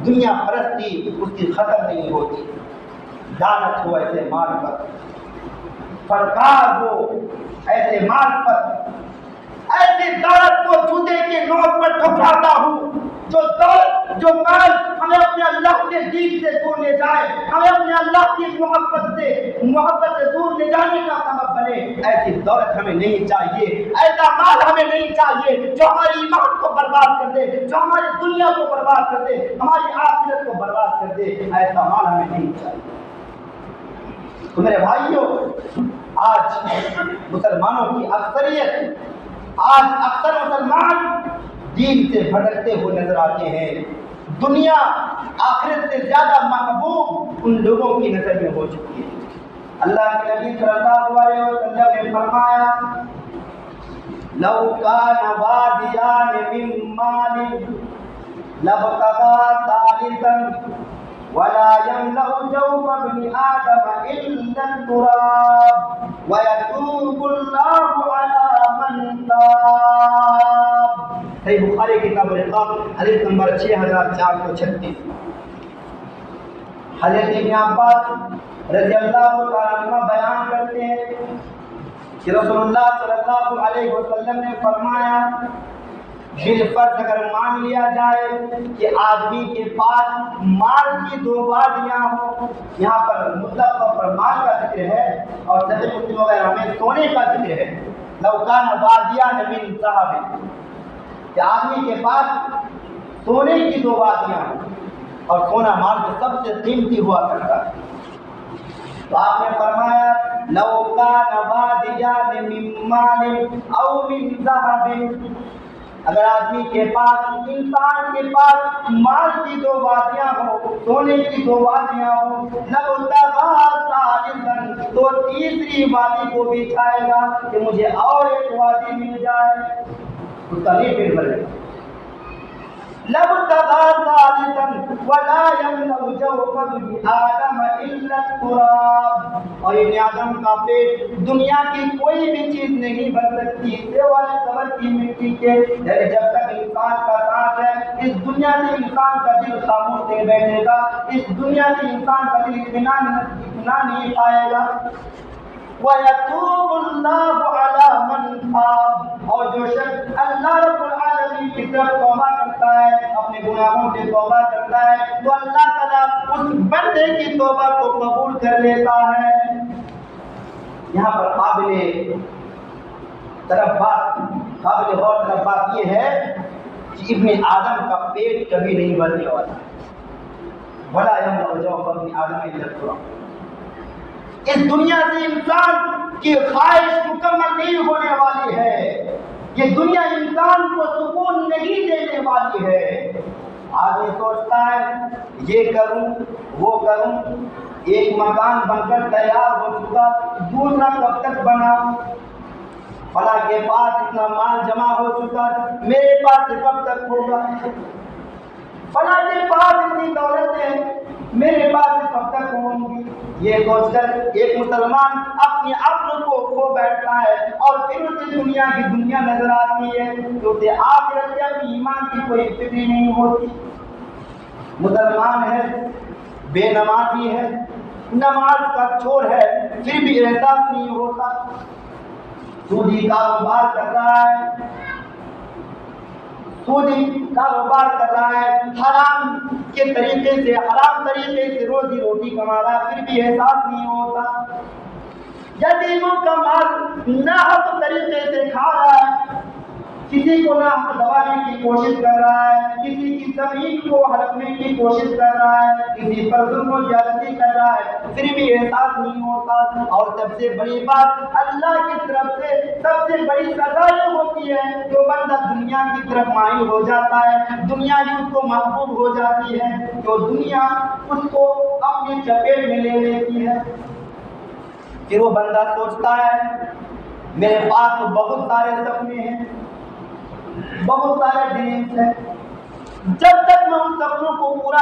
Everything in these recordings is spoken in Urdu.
دنیا پرستی اس کی ختم نہیں ہوتی۔ لعنت ہو ایسے مال پر، پھٹکار ہو ایسے مال پر، ایسی دولت کو جوتے کے نوک پر ٹھکراتا ہوں جو دولت جو مال ہمیں اپنے اللہ کے دین سے دور لے جائے، ہمیں اپنے اللہ کی محبت سے دور لے جانے کا سبب بنے۔ ایسی دولت ہمیں نہیں چاہیے، ایسا مال ہمیں نہیں چاہیے جو ہماری ایمان کو برباد کر دے، جو ہماری دنیا کو برباد کر دے، ہماری آخرت کو برباد کر دے۔ ایسا مال ہمیں نہیں چاہیے۔ تو میرے بھائیوں، آج مسلمانوں کی اکثریت، آج اکثر مسلمان دین سے بھٹکتے ہوئے نظر آتے ہیں۔ دنیا آخرت سے زیادہ محبوب ان لوگوں کی نظر میں ہو چکی ہے۔ اللہ کے نبی صلی اللہ علیہ وسلم نے فرمایا لو کان وادیان من مال لابتغى ثالثا ولا يملأ جوف ابن آدم إلا التراب ويتوب الله على من تاب۔ صحیح بخاری کتاب الرقاق حدیث نمبر 6436۔ حضرت ابن عباس رضی اللہ تعالیٰ عنہ بیان کرتے ہیں کہ رسول اللہ صلی اللہ علیہ وسلم نے فرمایا بالفرض اگر مان لیا جائے کہ آدمی کے پاس مال کی دو وادیاں ہوں، یہاں پر مطلق طور پر مال کا ذکر ہے اور صحیح مسلم وغیرہ میں سونے کا ذکر ہے۔ لو کان وادیان من ذهب، کہ آدمی کے پاس سونے کی دو وادیاں ہوں، اور سونا مال جو سب سے قیمتی ہوا کرتا ہے، تو آپ نے فرمایا لو کان وادیان من مال او من ذهب، اگر آدمی کے پاس، انسان کے پاس مال کی دو وادیاں ہوں، سونے کی دو وادیاں ہوں، تو تیسری وادی کو بھی چاہے گا کہ مجھے اور ایک وادی مل جائے، اس کا نہیں پیٹ بھرے گا۔ ولا يملأ جوف ابن آدم الا التراب، اور ابن آدم کا پیٹ دنیا کی کوئی بھی چیز نہیں بھر سکتی سوائے قبر کی مٹی کے۔ یعنی جب تک انسان کا سانس ہے اس دنیا سے انسان کا دل خاموش نہیں بیٹھے گا، اس دنیا سے انسان کا دل اطمینان نہیں پائے گا۔ وَيَتُوبُ اللَّهُ عَلَى مَنْ تَابَ، اور جو شخص اللہ رب العالمین کی طرف توبہ کرتا ہے، اپنے گناہوں سے توبہ کرتا ہے، تو اللہ تعالیٰ اس بندے کی توبہ کو قبول کر لیتا ہے۔ یہاں پر قابل غور طرف بات یہ ہے کہ ابن آدم کا پیٹ کبھی نہیں بھرنے والا، وَلَا يَمْلَأُ جَوْفَ ابْنِ آدَمَ إِلَّا التُّرَابُ۔ اس دنیا سے انسان کی خواہش مکمل نہیں ہونے والی ہے، یہ دنیا انسان کو سکون نہیں دینے والی ہے۔ آدمی سوچتا ہے یہ کروں وہ کروں، ایک مکان بن کر تیار ہو چکا، دوسرا کب تک بنا، فلاں کے پاس اتنا مال جمع ہو چکا، میرے پاس کب تک ہوگا، فلاں کے پاس اتنی دولتیں میرے پاس کب تک ہوں گی۔ یہ سوچ کر ایک مسلمان اپنی عقل کو کھو بیٹھتا ہے، اور پھر اسے دنیا کی دنیا نظر آتی ہے تو اسے آخرت یا اپنی ایمان کی کوئی فکر نہیں ہوتی۔ مسلمان ہے، بے نمازی ہے، نماز کا چور ہے، پھر بھی احساس نہیں ہوتا، سودی کاروبار کر رہا ہے، حرام کے طریقے سے، حرام طریقے سے روزی روٹی کما رہا ہے، پھر بھی احساس نہیں ہوتا، یتیموں کا مال ناحق طریقے سے کھا رہا ہے، کسی کو ناحق دبانے کی کوشش کر رہا ہے، کسی کی زمین کو ہڑپنے کی کوشش کر رہا ہے، کسی پر ظلم و زیادتی کر رہا ہے، پھر بھی احساس نہیں ہوتا۔ اور سب سے بڑی بات، اللہ کی طرف سے سب سے بڑی سزا یہ ہوتی ہے جو بندہ دنیا کی طرف مائل ہو جاتا ہے، دنیا ہی اس کو محبوب ہو جاتی ہے، جو دنیا اس کو اپنی چپیٹ میں لے لیتی ہے، پھر وہ بندہ سوچتا ہے میرے پاس تو بہت سارے سپنے ہیں، بہت سارے ڈریمز ہیں، جب تک میں ان سپنوں کو پورا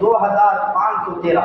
2513।